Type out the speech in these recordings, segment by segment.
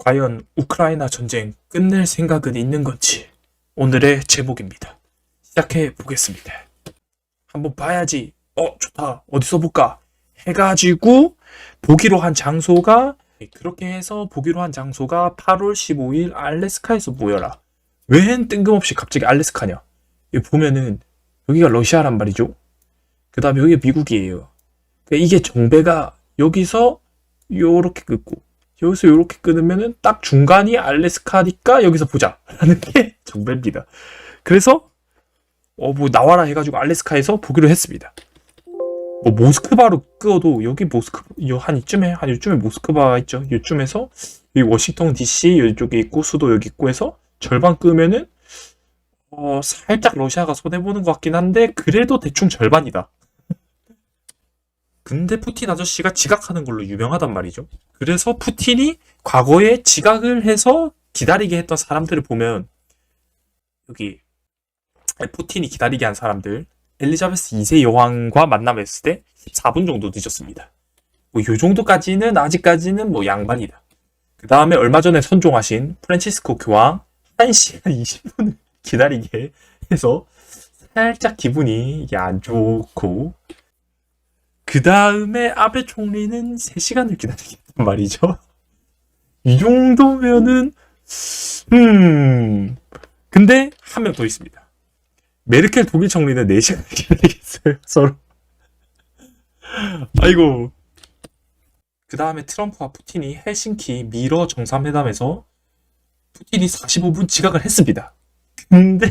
과연 우크라이나 전쟁 끝낼 생각은 있는 건지 오늘의 제목입니다. 시작해 보겠습니다. 한번 봐야지. 좋다. 어디서 볼까? 해가지고 보기로 한 장소가 그렇게 해서 보기로 한 장소가 8월 15일 알래스카에서 모여라. 웬 뜬금없이 갑자기 알래스카냐? 여기 보면은 여기가 러시아란 말이죠. 그 다음에 여기가 미국이에요. 그러니까 이게 정배가 여기서 요렇게 끊고 여기서 요렇게 끊으면은 딱 중간이 알래스카니까 여기서 보자 라는 게 정배입니다. 그래서 뭐 나와라 해가지고 알래스카에서 보기로 했습니다. 뭐 모스크바로 끄어도 여기 한 이쯤에 모스크바가 있죠. 이쯤에서 여기 워싱턴 DC 이쪽에 있고 수도 여기 있고 해서 절반 끄면은 살짝 러시아가 손해보는 것 같긴 한데 그래도 대충 절반이다. 근데 푸틴 아저씨가 지각하는 걸로 유명하단 말이죠. 그래서 푸틴이 과거에 지각을 해서 기다리게 했던 사람들을 보면 여기 푸틴이 기다리게 한 사람들 엘리자베스 2세 여왕과 만남했을 때 14분 정도 늦었습니다. 뭐 요 정도까지는 아직까지는 뭐 양반이다. 그 다음에 얼마 전에 선종하신 프란치스코 교황 1시간 20분을 기다리게 해서 살짝 기분이 이게 안 좋고 그 다음에 아베 총리는 3시간을 기다리겠단 말이죠. 이 정도면은 근데 한 명 더 있습니다. 메르켈 독일 총리는 4시간을 기다리겠어요. 서로. 아이고. 그 다음에 트럼프와 푸틴이 헬싱키 미러 정상회담에서 푸틴이 45분 지각을 했습니다. 근데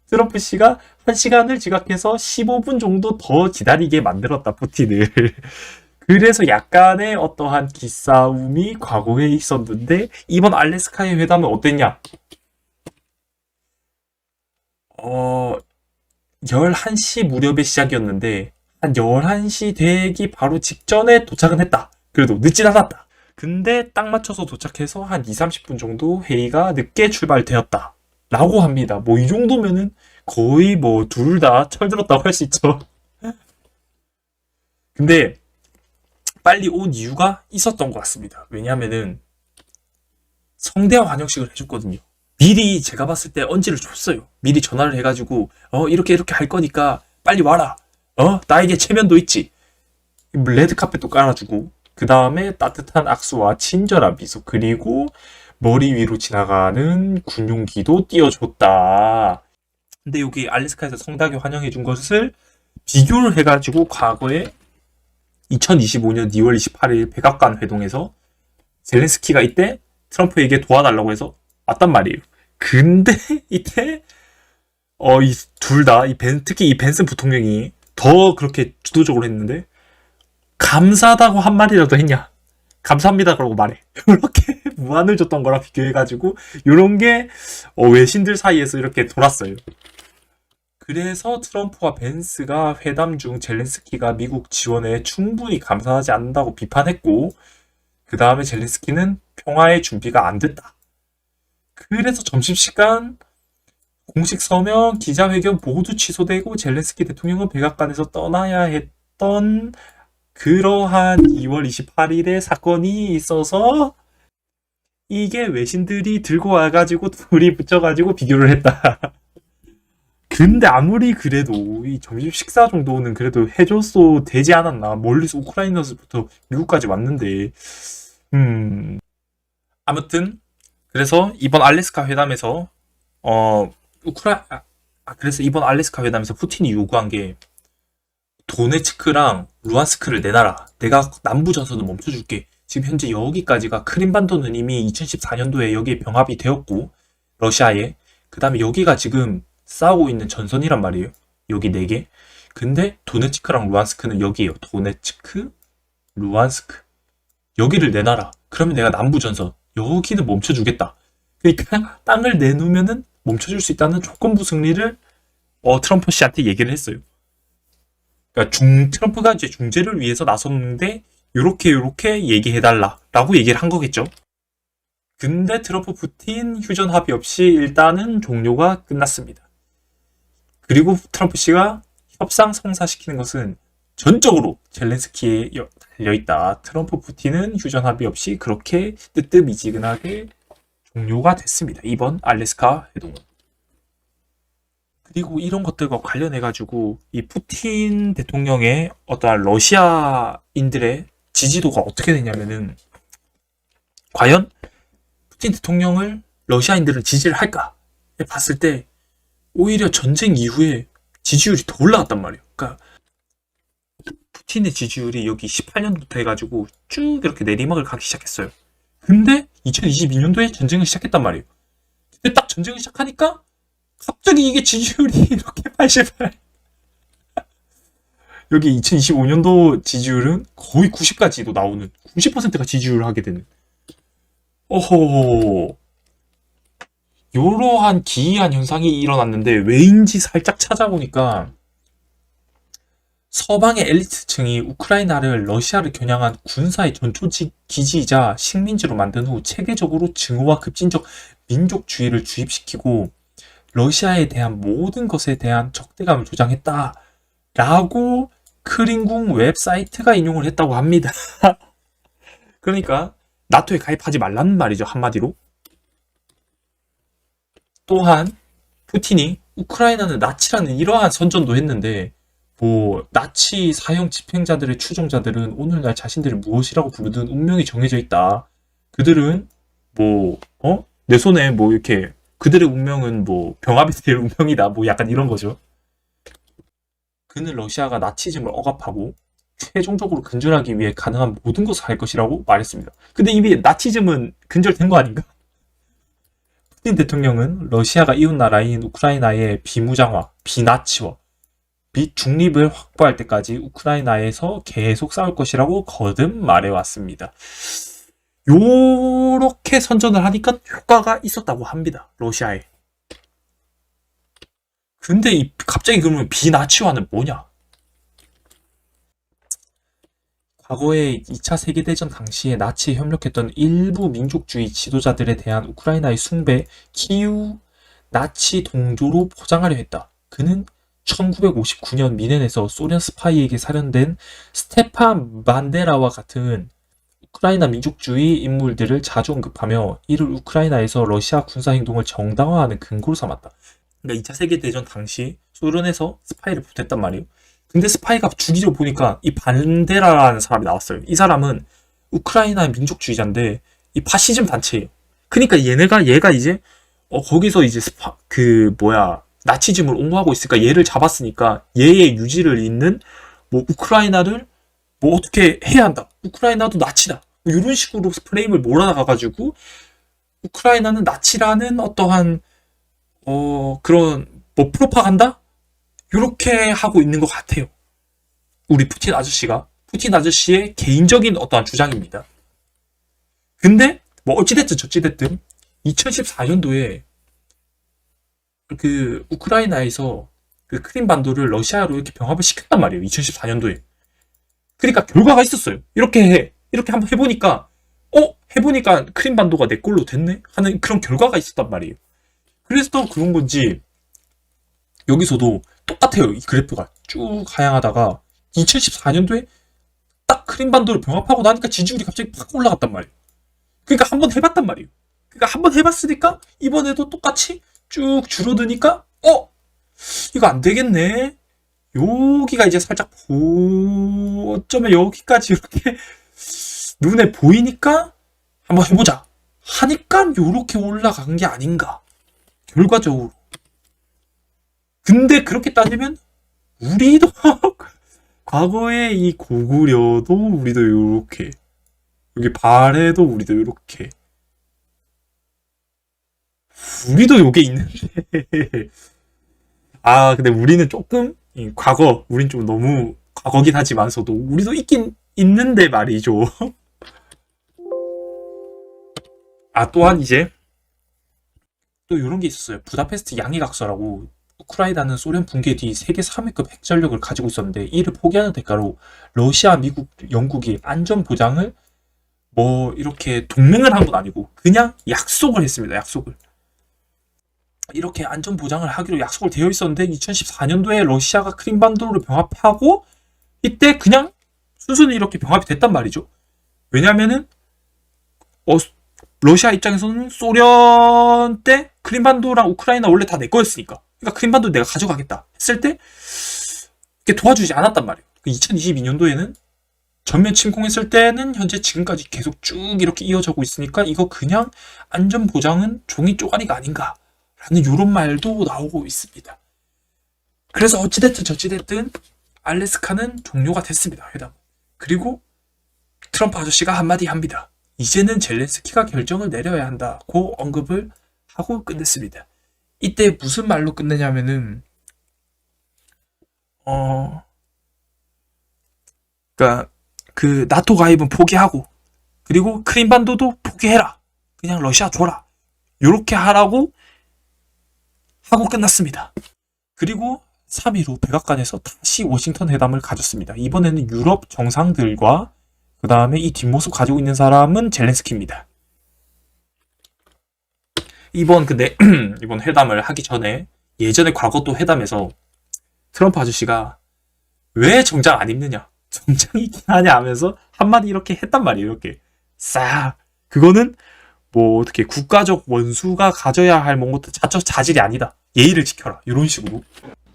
트럼프 씨가 1시간을 지각해서 15분 정도 더 기다리게 만들었다, 푸틴을. 그래서 약간의 어떠한 기싸움이 과거에 있었는데 이번 알래스카의 회담은 어땠냐? 11시 무렵에 시작이었는데 한 11시 되기 바로 직전에 도착은 했다. 그래도 늦진 않았다. 근데 딱 맞춰서 도착해서 한 2-30분 정도 회의가 늦게 출발되었다. 라고 합니다. 뭐 이 정도면은 거의 뭐 둘 다 철들었다고 할 수 있죠. 근데 빨리 온 이유가 있었던 것 같습니다. 왜냐하면은 성대한 환영식을 해줬거든요. 미리 제가 봤을 때 언지를 줬어요. 미리 전화를 해가지고 이렇게 할 거니까 빨리 와라. 나에게 체면도 있지. 레드카펫도 깔아주고 그 다음에 따뜻한 악수와 친절한 미소 그리고 머리 위로 지나가는 군용기도 띄워줬다. 근데 여기 알래스카에서 성대하게 환영해준 것을 비교를 해가지고 과거에 2025년 2월 28일 백악관 회동에서 젤렌스키가 이때 트럼프에게 도와달라고 해서 왔단 말이에요. 근데 이때 이 둘 다 특히 이 벤슨 부통령이 더 그렇게 주도적으로 했는데 감사하다고 한 말이라도 했냐? 감사합니다 그러고 말해. 이렇게 무안을 줬던 거랑 비교해가지고 이런 게 외신들 사이에서 이렇게 돌았어요. 그래서 트럼프와 벤스가 회담 중 젤렌스키가 미국 지원에 충분히 감사하지 않는다고 비판했고 그 다음에 젤렌스키는 평화의 준비가 안 됐다. 그래서 점심시간 공식 서명, 기자회견 모두 취소되고 젤렌스키 대통령은 백악관에서 떠나야 했던 그러한 2월 28일의 사건이 있어서 이게 외신들이 들고 와가지고 둘이 붙여가지고 비교를 했다. 근데 아무리 그래도 이 점심 식사 정도는 그래도 해줬어 되지 않았나. 멀리서 우크라이나에서부터 미국까지 왔는데 아무튼 그래서 이번 알래스카 회담에서 그래서 이번 알래스카 회담에서 푸틴이 요구한 게 도네츠크랑 루안스크를 내놔라. 내가 남부 전선을 멈춰줄게. 지금 현재 여기까지가 크림반도는 이미 2014년도에 여기에 병합이 되었고 러시아에 그 다음에 여기가 지금 싸우고 있는 전선이란 말이에요. 여기 4개. 근데 도네츠크랑 루안스크는 여기에요. 도네츠크, 루안스크. 여기를 내놔라. 그러면 내가 남부 전선 여기는 멈춰주겠다. 그러니까 땅을 내놓으면은 멈춰줄 수 있다는 조건부 승리를 트럼프 씨한테 얘기를 했어요. 그러니까 트럼프가 이제 중재를 위해서 나섰는데 요렇게 얘기해달라라고 얘기를 한 거겠죠. 근데 트럼프 푸틴 휴전 합의 없이 일단은 종료가 끝났습니다. 그리고 트럼프 씨가 협상 성사시키는 것은 전적으로 젤렌스키의 달려있다. 트럼프 푸틴은 휴전 합의 없이 그렇게 뜨뜻미지근하게 종료가 됐습니다. 이번 알래스카 회동은. 그리고 이런 것들과 관련해가지고 이 푸틴 대통령의 어떠한 러시아인들의 지지도가 어떻게 되냐면은 과연 푸틴 대통령을 러시아인들은 지지를 할까 봤을 때 오히려 전쟁 이후에 지지율이 더 올라갔단 말이에요. 그러니까 푸틴의 지지율이 여기 18년부터 해가지고 쭉 이렇게 내리막을 가기 시작했어요. 근데 2022년도에 전쟁을 시작했단 말이에요. 근데 딱 전쟁을 시작하니까 갑자기 이게 지지율이 이렇게 88. 여기 2025년도 지지율은 거의 90까지도 나오는 90%가 지지율을 하게 되는. 어허. 이러한 기이한 현상이 일어났는데 왜인지 살짝 찾아보니까 서방의 엘리트층이 우크라이나를 러시아를 겨냥한 군사의 전초 기지이자 식민지로 만든 후 체계적으로 증오와 급진적 민족주의를 주입시키고 러시아에 대한 모든 것에 대한 적대감을 조장했다라고 크림궁 웹사이트가 인용을 했다고 합니다. 그러니까 나토에 가입하지 말라는 말이죠, 한마디로. 또한 푸틴이 우크라이나는 나치라는 이러한 선전도 했는데 뭐 나치 사형 집행자들의 추종자들은 오늘날 자신들을 무엇이라고 부르든 운명이 정해져 있다. 그들은 뭐 내 손에 뭐 이렇게 그들의 운명은 뭐 병합이 될 운명이다. 뭐 약간 이런 거죠. 그는 러시아가 나치즘을 억압하고 최종적으로 근절하기 위해 가능한 모든 것을 할 것이라고 말했습니다. 근데 이미 나치즘은 근절된 거 아닌가? 푸틴 대통령은 러시아가 이웃나라인 우크라이나의 비무장화, 비나치화 및 중립을 확보할 때까지 우크라이나에서 계속 싸울 것이라고 거듭 말해왔습니다. 요렇게 선전을 하니까 효과가 있었다고 합니다. 러시아에. 근데 갑자기 그러면 비나치화는 뭐냐? 과거에 2차 세계대전 당시에 나치에 협력했던 일부 민족주의 지도자들에 대한 우크라이나의 숭배, 키우 나치 동조로 포장하려 했다. 그는 1959년 미넨에서 소련 스파이에게 살해된 스테판 반데라와 같은 우크라이나 민족주의 인물들을 자주 언급하며 이를 우크라이나에서 러시아 군사행동을 정당화하는 근거로 삼았다. 그러니까 2차 세계대전 당시 소련에서 스파이를 보냈단 말이에요. 근데 스파이가 죽이려 보니까 이 반데라라는 사람이 나왔어요. 이 사람은 우크라이나 민족주의자인데 이 파시즘 단체예요. 그러니까 얘가 이제 거기서 이제 나치즘을 옹호하고 있으니까 얘를 잡았으니까 얘의 유지를 잇는 뭐 우크라이나를 뭐 어떻게 해야 한다. 우크라이나도 나치다. 뭐 이런 식으로 프레임을 몰아나가가지고 우크라이나는 나치라는 어떠한 그런 뭐 프로파간다? 이렇게 하고 있는 것 같아요. 우리 푸틴 아저씨의 개인적인 어떠한 주장입니다. 근데 뭐 어찌됐든 저찌됐든 2014년도에 그 우크라이나에서 그 크림반도를 러시아로 이렇게 병합을 시켰단 말이에요. 2014년도에. 그러니까 결과가 있었어요. 이렇게 한번 해보니까 크림반도가 내 걸로 됐네? 하는 그런 결과가 있었단 말이에요. 그래서 또 그런 건지 여기서도 똑같아요. 이 그래프가 쭉 하향하다가 2014년도에 딱 크림반도를 병합하고 나니까 지지율이 갑자기 팍 올라갔단 말이에요. 그러니까 한번 해봤단 말이에요. 그러니까 한번 해봤으니까 이번에도 똑같이 쭉 줄어드니까 이거 안 되겠네. 여기가 이제 살짝 어쩌면 여기까지 이렇게 눈에 보이니까 한번 해보자 하니까 요렇게 올라간 게 아닌가 결과적으로. 근데 그렇게 따지면 우리도 과거에 이 고구려도 우리도 요렇게 여기 발해도 우리도 요렇게 우리도 요게 있는데 근데 우리는 조금 우린 좀 너무 과거긴 하지만서도 우리도 있긴 있는데 말이죠. 또한 이제 또 이런 게 있었어요. 부다페스트 양해각서라고. 우크라이나는 소련 붕괴 뒤 세계 3위급 핵전력을 가지고 있었는데 이를 포기하는 대가로 러시아, 미국, 영국이 안전 보장을 뭐 이렇게 동맹을 한 건 아니고 그냥 약속을 했습니다. 약속을. 이렇게 안전 보장을 하기로 약속을 되어 있었는데 2014년도에 러시아가 크림반도를 병합하고 이때 그냥 순순히 이렇게 병합이 됐단 말이죠. 왜냐면은 러시아 입장에서는 소련 때 크림반도랑 우크라이나 원래 다 내 거였으니까. 그러니까 크림반도 내가 가져가겠다 했을 때 이렇게 도와주지 않았단 말이에요. 2022년도에는 전면 침공했을 때는 현재 지금까지 계속 쭉 이렇게 이어져고 있으니까 이거 그냥 안전 보장은 종이 쪼가리가 아닌가라는 이런 말도 나오고 있습니다. 그래서 어찌됐든 저찌됐든 알래스카는 종료가 됐습니다. 회담. 그리고 트럼프 아저씨가 한마디 합니다. 이제는 젤렌스키가 결정을 내려야 한다고 언급을 하고 끝냈습니다. 이때 무슨 말로 끝내냐면은 그러니까 그 나토 가입은 포기하고 그리고 크림반도도 포기해라. 그냥 러시아 줘라. 요렇게 하라고 하고 끝났습니다. 그리고 3일 후 백악관에서 다시 워싱턴 회담을 가졌습니다. 이번에는 유럽 정상들과 그 다음에 이 뒷모습 가지고 있는 사람은 젤렌스키입니다. 이번 회담을 하기 전에 예전에 과거 또 회담에서 트럼프 아저씨가 왜 정장 안 입느냐? 정장 입긴 하냐 하면서 한마디 이렇게 했단 말이에요. 이렇게 싹. 그거는 뭐 어떻게 국가적 원수가 가져야 할 뭔가 자질이 아니다. 예의를 지켜라. 이런 식으로.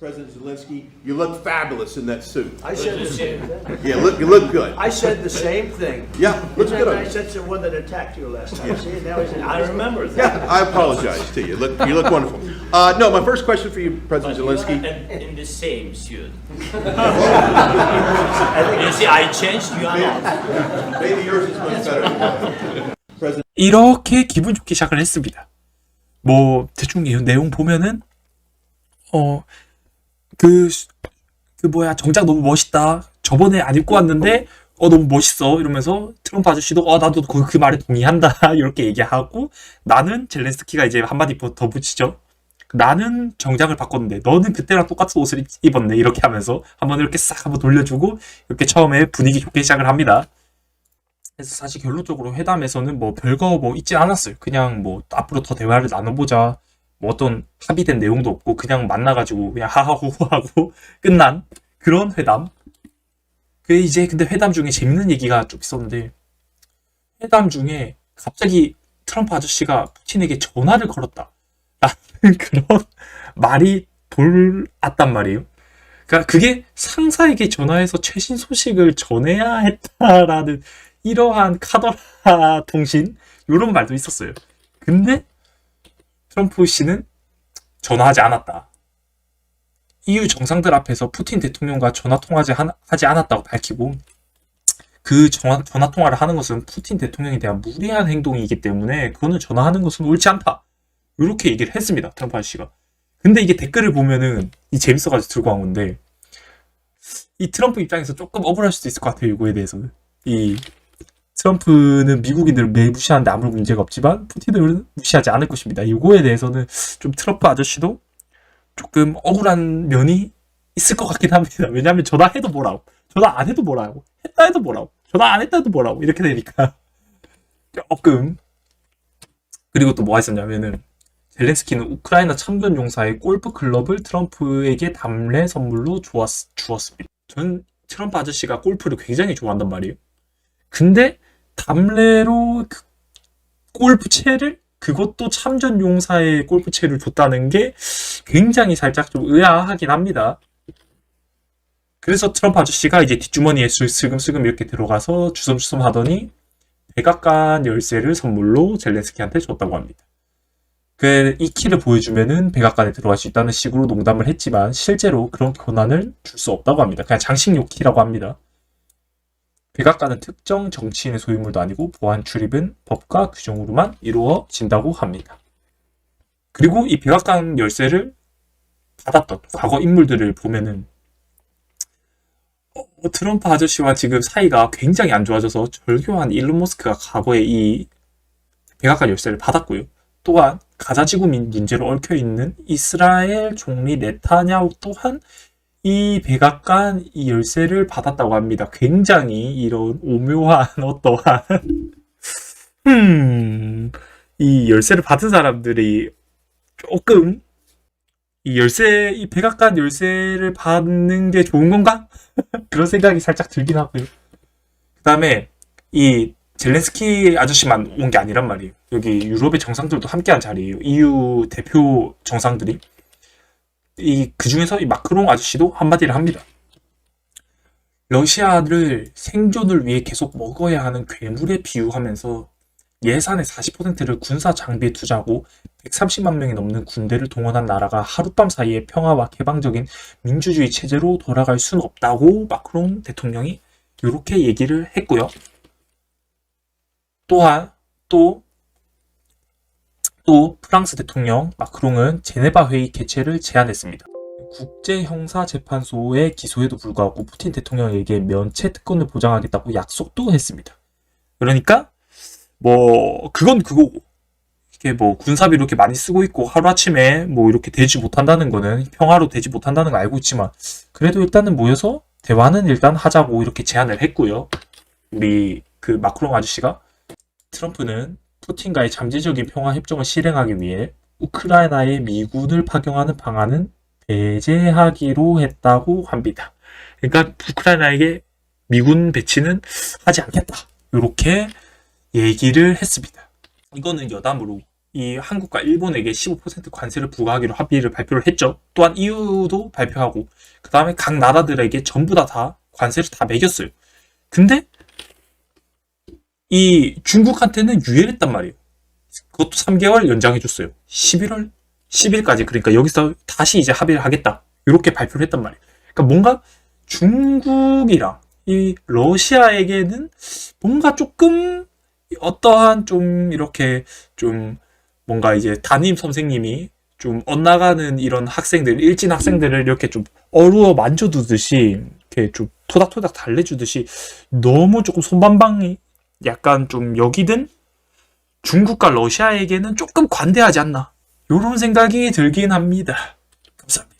President Zelensky, you look fabulous in that suit. I said the same thing. Yeah, you look good. I said the same thing. Yeah, looks Isn't good that on nice? you. That's the one that attacked you last time. See, now he's, I remember that. Yeah, I apologize to you. You look wonderful. No, my first question for you, President Zelensky. In the same suit. You see, I changed. You are not. Maybe yours is much better than mine. 이렇게 기분 좋게 시작을 했습니다. 뭐 대충 내용 보면은 정장 너무 멋있다. 저번에 안 입고 왔는데 너무 멋있어 이러면서 트럼프 아저씨도 나도 그 말에 동의한다 이렇게 얘기하고 나는 젤렌스키가 이제 한마디 더 붙이죠. 나는 정장을 바꿨는데 너는 그때랑 똑같은 옷을 입었네 이렇게 하면서 한번 이렇게 싹 한번 돌려주고 이렇게 처음에 분위기 좋게 시작을 합니다. 그래서 사실 결론적으로 회담에서는 뭐 별거 뭐 있지 않았어요. 그냥 뭐 앞으로 더 대화를 나눠보자. 뭐 어떤 합의된 내용도 없고 그냥 만나가지고 그냥 하하호호하고 끝난 그런 회담. 근데 회담 중에 재밌는 얘기가 좀 있었는데 회담 중에 갑자기 트럼프 아저씨가 푸틴에게 전화를 걸었다. 라는 그런 말이 돌았단 말이에요. 그러니까 그게 상사에게 전화해서 최신 소식을 전해야 했다라는 이러한 카더라 통신 이런 말도 있었어요. 근데 트럼프 씨는 전화하지 않았다. EU 정상들 앞에서 푸틴 대통령과 전화통화하지 않았다고 밝히고 그 전화통화를 하는 것은 푸틴 대통령에 대한 무례한 행동이기 때문에 그거는 전화하는 것은 옳지 않다. 이렇게 얘기를 했습니다. 트럼프 아저씨가. 근데 이게 댓글을 보면은 재밌어가지고 들고 온 건데 이 트럼프 입장에서 조금 억울할 수도 있을 것 같아요. 이거에 대해서는. 이 트럼프는 미국인들을 매일 무시하는데 아무 문제가 없지만 푸틴을 무시하지 않을 것입니다. 이거에 대해서는 좀 트럼프 아저씨도 조금 억울한 면이 있을 것 같긴 합니다. 왜냐하면 전화해도 뭐라고, 전화 안 해도 뭐라고, 했다 해도 뭐라고, 전화 안 했다 해도 뭐라고 이렇게 되니까 조금. 그리고 또 뭐가 있었냐면은 젤렌스키는 우크라이나 참전 용사의 골프 클럽을 트럼프에게 답례 선물로 주었습니다. 전 트럼프 아저씨가 골프를 굉장히 좋아한단 말이에요. 근데 답례로 골프채를 그것도 참전 용사의 골프채를 줬다는 게 굉장히 살짝 좀 의아하긴 합니다. 그래서 트럼프 아저씨가 이제 뒷주머니에 슬금슬금 이렇게 들어가서 주섬주섬 하더니 백악관 열쇠를 선물로 젤렌스키한테 줬다고 합니다. 이 키를 보여주면은 백악관에 들어갈 수 있다는 식으로 농담을 했지만 실제로 그런 권한을 줄 수 없다고 합니다. 그냥 장식용 키라고 합니다. 백악관은 특정 정치인의 소유물도 아니고 보안 출입은 법과 규정으로만 이루어진다고 합니다. 그리고 이 백악관 열쇠를 받았던 과거 인물들을 보면은 트럼프 아저씨와 지금 사이가 굉장히 안 좋아져서 절교한 일론 머스크가 과거에 이 백악관 열쇠를 받았고요. 또한 가자지구 문제로 얽혀있는 이스라엘 총리 네타냐후 또한 이 백악관 이 열쇠를 받았다고 합니다. 굉장히 이런 오묘한 어떠한 이 열쇠를 받은 사람들이 조금 이 백악관 열쇠를 받는 게 좋은 건가? 그런 생각이 살짝 들긴 하고요. 그다음에 이 젤렌스키 아저씨만 온 게 아니란 말이에요. 여기 유럽의 정상들도 함께한 자리예요. EU 대표 정상들이. 그 중에서 이 마크롱 아저씨도 한마디를 합니다. 러시아를 생존을 위해 계속 먹어야 하는 괴물에 비유하면서 예산의 40%를 군사 장비에 투자하고 130만 명이 넘는 군대를 동원한 나라가 하룻밤 사이에 평화와 개방적인 민주주의 체제로 돌아갈 수는 없다고 마크롱 대통령이 이렇게 얘기를 했고요. 또한 또 프랑스 대통령 마크롱은 제네바 회의 개최를 제안했습니다. 국제형사재판소의 기소에도 불구하고 푸틴 대통령에게 면책 특권을 보장하겠다고 약속도 했습니다. 그러니까 뭐 그건 그거고, 이게 뭐 군사비 이렇게 많이 쓰고 있고 하루아침에 뭐 이렇게 되지 못한다는 거는, 평화로 되지 못한다는 거 알고 있지만 그래도 일단은 모여서 대화는 일단 하자고 이렇게 제안을 했고요. 우리 그 마크롱 아저씨가 트럼프는 푸틴과의 잠재적인 평화 협정을 실행하기 위해 우크라이나에 미군을 파견하는 방안은 배제하기로 했다고 합니다. 그러니까 우크라이나에게 미군 배치는 하지 않겠다, 이렇게 얘기를 했습니다. 이거는 여담으로 이 한국과 일본에게 15% 관세를 부과하기로 합의를 발표를 했죠. 또한 EU도 발표하고 그 다음에 각 나라들에게 전부 다 관세를 다 매겼어요. 근데 이 중국한테는 유예했단 말이에요. 그것도 3개월 연장해줬어요. 11월 10일까지. 그러니까 여기서 다시 이제 합의를 하겠다, 이렇게 발표를 했단 말이에요. 그러니까 뭔가 중국이랑 이 러시아에게는 뭔가 조금 어떠한 좀 이렇게 좀 뭔가 이제 담임 선생님이 좀 엇나가는 이런 학생들, 일진 학생들을 이렇게 좀 어루어 만져두듯이, 이렇게 좀 토닥토닥 달래주듯이 너무 조금 손반방이 약간 좀 여기든 중국과 러시아에게는 조금 관대하지 않나, 이런 생각이 들긴 합니다. 감사합니다.